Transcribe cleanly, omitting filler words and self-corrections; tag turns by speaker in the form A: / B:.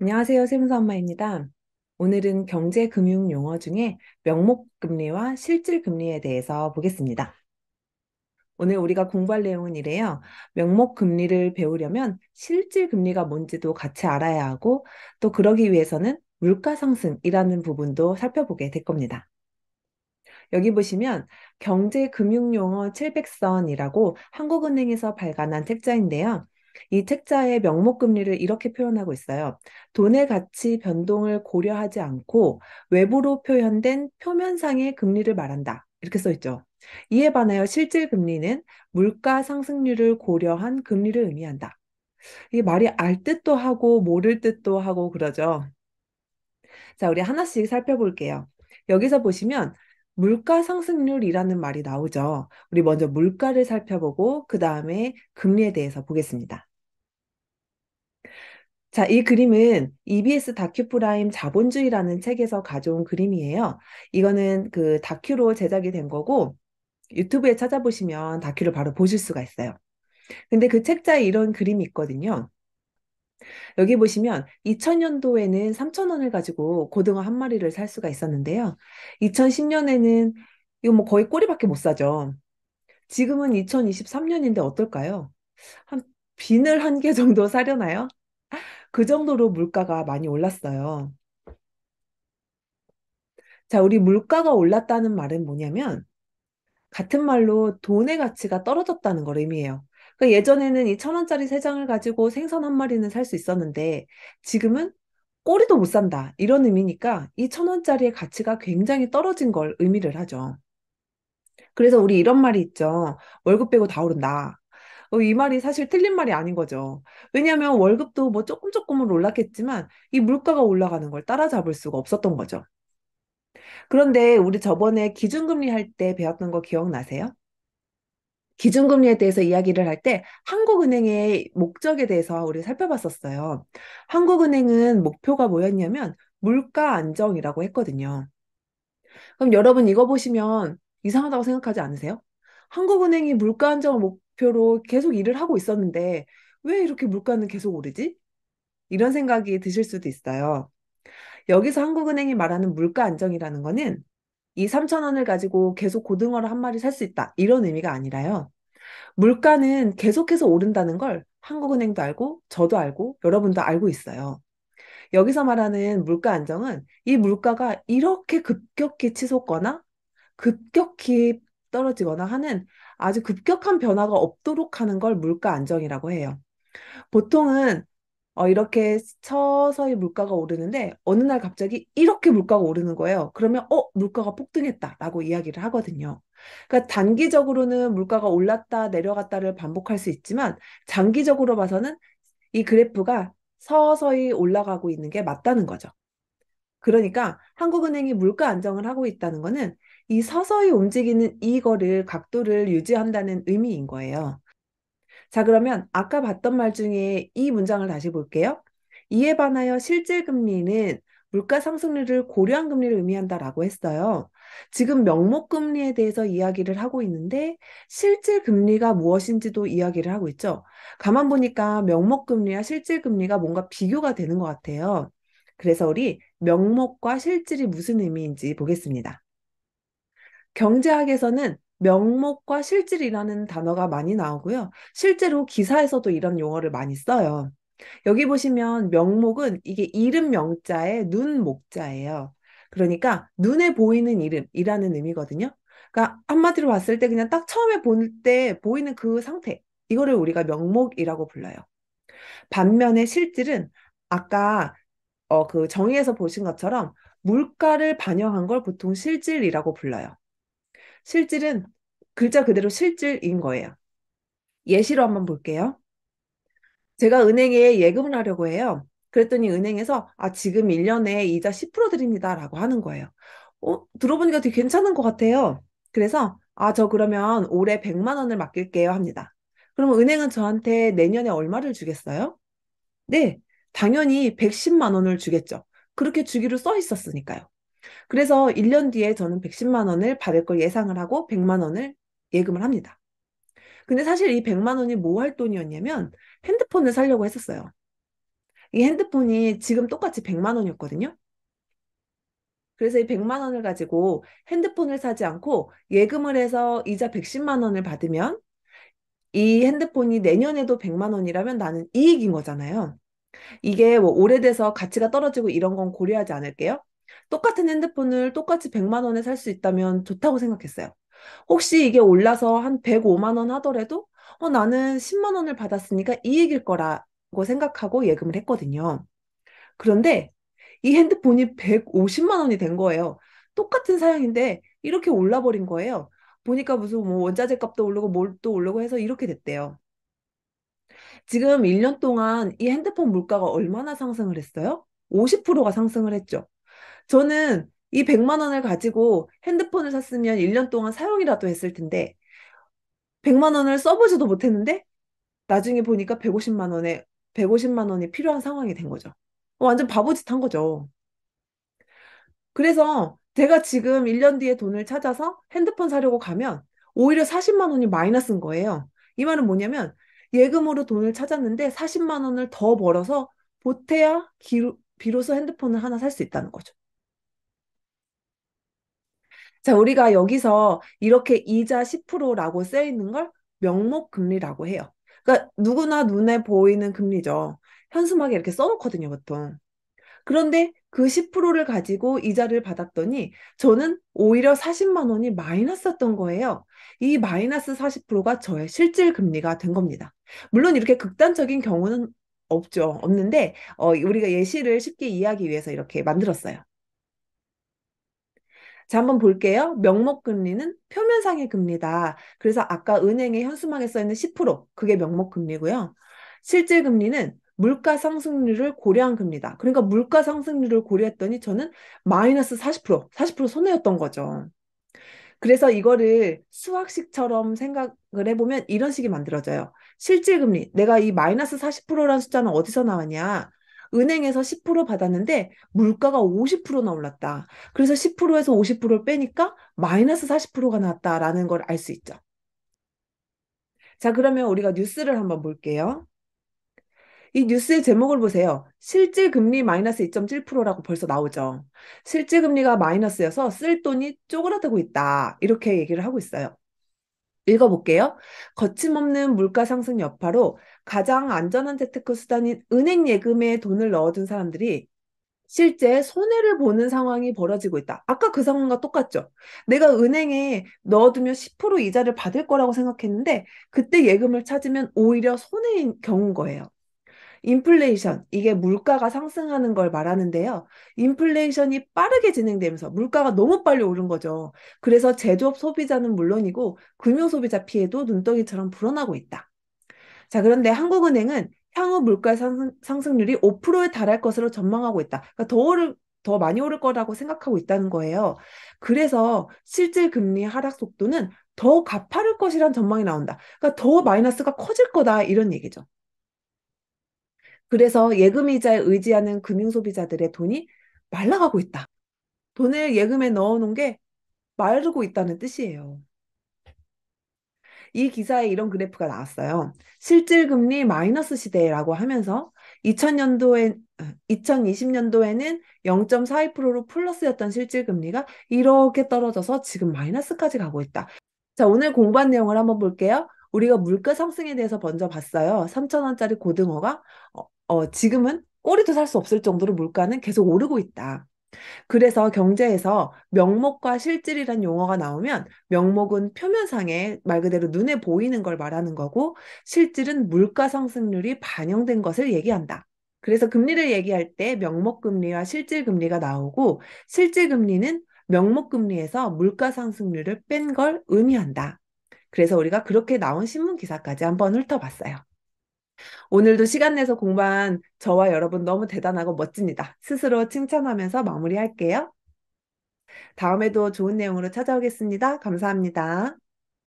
A: 안녕하세요. 세무사 엄마입니다. 오늘은 경제금융 용어 중에 명목금리와 실질금리에 대해서 보겠습니다. 오늘 우리가 공부할 내용은 이래요. 명목금리를 배우려면 실질금리가 뭔지도 같이 알아야 하고 또 그러기 위해서는 물가상승이라는 부분도 살펴보게 될 겁니다. 여기 보시면 경제금융용어 700선이라고 한국은행에서 발간한 책자인데요. 이 책자의 명목금리를 이렇게 표현하고 있어요. 돈의 가치 변동을 고려하지 않고 외부로 표현된 표면상의 금리를 말한다. 이렇게 써 있죠. 이에 반하여 실질금리는 물가 상승률을 고려한 금리를 의미한다. 이 말이 알 듯도 하고 모를 듯도 하고 그러죠. 자, 우리 하나씩 살펴볼게요. 여기서 보시면 물가 상승률이라는 말이 나오죠. 우리 먼저 물가를 살펴보고 그 다음에 금리에 대해서 보겠습니다. 자, 이 그림은 EBS 다큐프라임 자본주의라는 책에서 가져온 그림이에요. 이거는 그 다큐로 제작이 된 거고 유튜브에 찾아보시면 다큐를 바로 보실 수가 있어요. 근데 그 책자에 이런 그림이 있거든요. 여기 보시면 2000년도에는 3,000원을 가지고 고등어 한 마리를 살 수가 있었는데요. 2010년에는 이거 뭐 거의 꼬리밖에 못 사죠. 지금은 2023년인데 어떨까요? 한 비늘 한 개 정도 사려나요? 그 정도로 물가가 많이 올랐어요. 자, 우리 물가가 올랐다는 말은 뭐냐면 같은 말로 돈의 가치가 떨어졌다는 걸 의미해요. 그러니까 예전에는 이 1,000원짜리 세 장을 가지고 생선 한 마리는 살 수 있었는데 지금은 꼬리도 못 산다. 이런 의미니까 이 1,000원짜리의 가치가 굉장히 떨어진 걸 의미를 하죠. 그래서 우리 이런 말이 있죠. 월급 빼고 다 오른다. 이 말이 사실 틀린 말이 아닌 거죠. 왜냐하면 월급도 뭐 조금 조금은 올랐겠지만 이 물가가 올라가는 걸 따라잡을 수가 없었던 거죠. 그런데 우리 저번에 기준금리 할 때 배웠던 거 기억나세요? 기준금리에 대해서 이야기를 할 때 한국은행의 목적에 대해서 우리 살펴봤었어요. 한국은행은 목표가 뭐였냐면 물가 안정이라고 했거든요. 그럼 여러분 이거 보시면 이상하다고 생각하지 않으세요? 한국은행이 물가 안정을 목표로 계속 일을 하고 있었는데 왜 이렇게 물가는 계속 오르지? 이런 생각이 드실 수도 있어요. 여기서 한국은행이 말하는 물가 안정이라는 거는 이 3,000원을 가지고 계속 고등어를 한 마리 살 수 있다. 이런 의미가 아니라요. 물가는 계속해서 오른다는 걸 한국은행도 알고 저도 알고 여러분도 알고 있어요. 여기서 말하는 물가 안정은 이 물가가 이렇게 급격히 치솟거나 급격히 떨어지거나 하는 아주 급격한 변화가 없도록 하는 걸 물가 안정이라고 해요. 보통은 이렇게 서서히 물가가 오르는데 어느 날 갑자기 이렇게 물가가 오르는 거예요. 그러면 물가가 폭등했다라고 이야기를 하거든요. 그러니까 단기적으로는 물가가 올랐다 내려갔다를 반복할 수 있지만 장기적으로 봐서는 이 그래프가 서서히 올라가고 있는 게 맞다는 거죠. 그러니까 한국은행이 물가 안정을 하고 있다는 거는 이 서서히 움직이는 이거를 각도를 유지한다는 의미인 거예요. 자, 그러면 아까 봤던 말 중에 이 문장을 다시 볼게요. 이에 반하여 실질금리는 물가 상승률을 고려한 금리를 의미한다라고 했어요. 지금 명목금리에 대해서 이야기를 하고 있는데 실질금리가 무엇인지도 이야기를 하고 있죠. 가만 보니까 명목금리와 실질금리가 뭔가 비교가 되는 것 같아요. 그래서 우리 명목과 실질이 무슨 의미인지 보겠습니다. 경제학에서는 명목과 실질이라는 단어가 많이 나오고요. 실제로 기사에서도 이런 용어를 많이 써요. 여기 보시면 명목은 이게 이름 명자에 눈 목자예요. 그러니까 눈에 보이는 이름이라는 의미거든요. 그러니까 한마디로 봤을 때 그냥 딱 처음에 볼 때 보이는 그 상태. 이거를 우리가 명목이라고 불러요. 반면에 실질은 아까 그 정의에서 보신 것처럼 물가를 반영한 걸 보통 실질이라고 불러요. 실질은 글자 그대로 실질인 거예요. 예시로 한번 볼게요. 제가 은행에 예금을 하려고 해요. 그랬더니 은행에서 지금 1년에 이자 10% 드립니다라고 하는 거예요. 들어보니까 되게 괜찮은 것 같아요. 그래서 저 그러면 올해 100만 원을 맡길게요 합니다. 그러면 은행은 저한테 내년에 얼마를 주겠어요? 네, 당연히 110만 원을 주겠죠. 그렇게 주기로 써 있었으니까요. 그래서 1년 뒤에 저는 110만 원을 받을 걸 예상을 하고 100만 원을 예금을 합니다. 근데 사실 이 100만 원이 뭐 할 돈이었냐면 핸드폰을 사려고 했었어요. 이 핸드폰이 지금 똑같이 100만 원이었거든요. 그래서 이 100만 원을 가지고 핸드폰을 사지 않고 예금을 해서 이자 110만 원을 받으면 이 핸드폰이 내년에도 100만 원이라면 나는 이익인 거잖아요. 이게 뭐 오래돼서 가치가 떨어지고 이런 건 고려하지 않을게요. 똑같은 핸드폰을 똑같이 100만 원에 살 수 있다면 좋다고 생각했어요. 혹시 이게 올라서 한 105만 원 하더라도 나는 10만 원을 받았으니까 이익일 거라고 생각하고 예금을 했거든요. 그런데 이 핸드폰이 150만 원이 된 거예요. 똑같은 사양인데 이렇게 올라버린 거예요. 보니까 무슨 뭐 원자재 값도 오르고 뭘 또 오르고 해서 이렇게 됐대요. 지금 1년 동안 이 핸드폰 물가가 얼마나 상승을 했어요? 50%가 상승을 했죠. 저는 이 100만 원을 가지고 핸드폰을 샀으면 1년 동안 사용이라도 했을 텐데 100만 원을 써보지도 못했는데 나중에 보니까 150만 원이 필요한 상황이 된 거죠. 완전 바보짓 한 거죠. 그래서 제가 지금 1년 뒤에 돈을 찾아서 핸드폰 사려고 가면 오히려 40만 원이 마이너스인 거예요. 이 말은 뭐냐면 예금으로 돈을 찾았는데 40만 원을 더 벌어서 보태야 비로소 핸드폰을 하나 살 수 있다는 거죠. 자, 우리가 여기서 이렇게 이자 10%라고 쓰여 있는 걸 명목금리라고 해요. 그러니까 누구나 눈에 보이는 금리죠. 현수막에 이렇게 써놓거든요, 보통. 그런데 그 10%를 가지고 이자를 받았더니 저는 오히려 40만 원이 마이너스였던 거예요. 이 마이너스 40%가 저의 실질 금리가 된 겁니다. 물론 이렇게 극단적인 경우는 없죠. 없는데 우리가 예시를 쉽게 이해하기 위해서 이렇게 만들었어요. 자, 한번 볼게요. 명목금리는 표면상의 금리다. 그래서 아까 은행의 현수막에 써 있는 10%, 그게 명목금리고요. 실질금리는 물가 상승률을 고려한 금리다. 그러니까 물가 상승률을 고려했더니 저는 마이너스 40% 손해였던 거죠. 그래서 이거를 수학식처럼 생각을 해보면 이런 식이 만들어져요. 실질금리, 내가 이 마이너스 40%라는 숫자는 어디서 나왔냐? 은행에서 10% 받았는데 물가가 50%나 올랐다. 그래서 10%에서 50%를 빼니까 마이너스 40%가 나왔다라는 걸 알 수 있죠. 자, 그러면 우리가 뉴스를 한번 볼게요. 이 뉴스의 제목을 보세요. 실질금리 마이너스 2.7%라고 벌써 나오죠. 실질금리가 마이너스여서 쓸 돈이 쪼그라들고 있다. 이렇게 얘기를 하고 있어요. 읽어볼게요. 거침없는 물가 상승 여파로 가장 안전한 재테크 수단인 은행 예금에 돈을 넣어둔 사람들이 실제 손해를 보는 상황이 벌어지고 있다. 아까 그 상황과 똑같죠. 내가 은행에 넣어두면 10% 이자를 받을 거라고 생각했는데 그때 예금을 찾으면 오히려 손해인 경우인 거예요. 인플레이션, 이게 물가가 상승하는 걸 말하는데요. 인플레이션이 빠르게 진행되면서 물가가 너무 빨리 오른 거죠. 그래서 제조업 소비자는 물론이고 금융 소비자 피해도 눈덩이처럼 불어나고 있다. 자, 그런데 한국은행은 향후 물가 상승률이 5%에 달할 것으로 전망하고 있다. 그러니까 더 많이 오를 거라고 생각하고 있다는 거예요. 그래서 실질 금리 하락 속도는 더 가파를 것이란 전망이 나온다. 그러니까 더 마이너스가 커질 거다 이런 얘기죠. 그래서 예금이자에 의지하는 금융소비자들의 돈이 말라가고 있다. 돈을 예금에 넣어놓은 게 마르고 있다는 뜻이에요. 이 기사에 이런 그래프가 나왔어요. 실질금리 마이너스 시대라고 하면서 2020년도에는 0.42%로 플러스였던 실질금리가 이렇게 떨어져서 지금 마이너스까지 가고 있다. 자, 오늘 공부한 내용을 한번 볼게요. 우리가 물가 상승에 대해서 먼저 봤어요. 3천 원짜리 고등어가 지금은 꼬리도 살 수 없을 정도로 물가는 계속 오르고 있다. 그래서 경제에서 명목과 실질이란 용어가 나오면 명목은 표면상에 말 그대로 눈에 보이는 걸 말하는 거고 실질은 물가 상승률이 반영된 것을 얘기한다. 그래서 금리를 얘기할 때 명목금리와 실질금리가 나오고 실질금리는 명목금리에서 물가 상승률을 뺀 걸 의미한다. 그래서 우리가 그렇게 나온 신문 기사까지 한번 훑어봤어요. 오늘도 시간 내서 공부한 저와 여러분 너무 대단하고 멋집니다. 스스로 칭찬하면서 마무리할게요. 다음에도 좋은 내용으로 찾아오겠습니다. 감사합니다.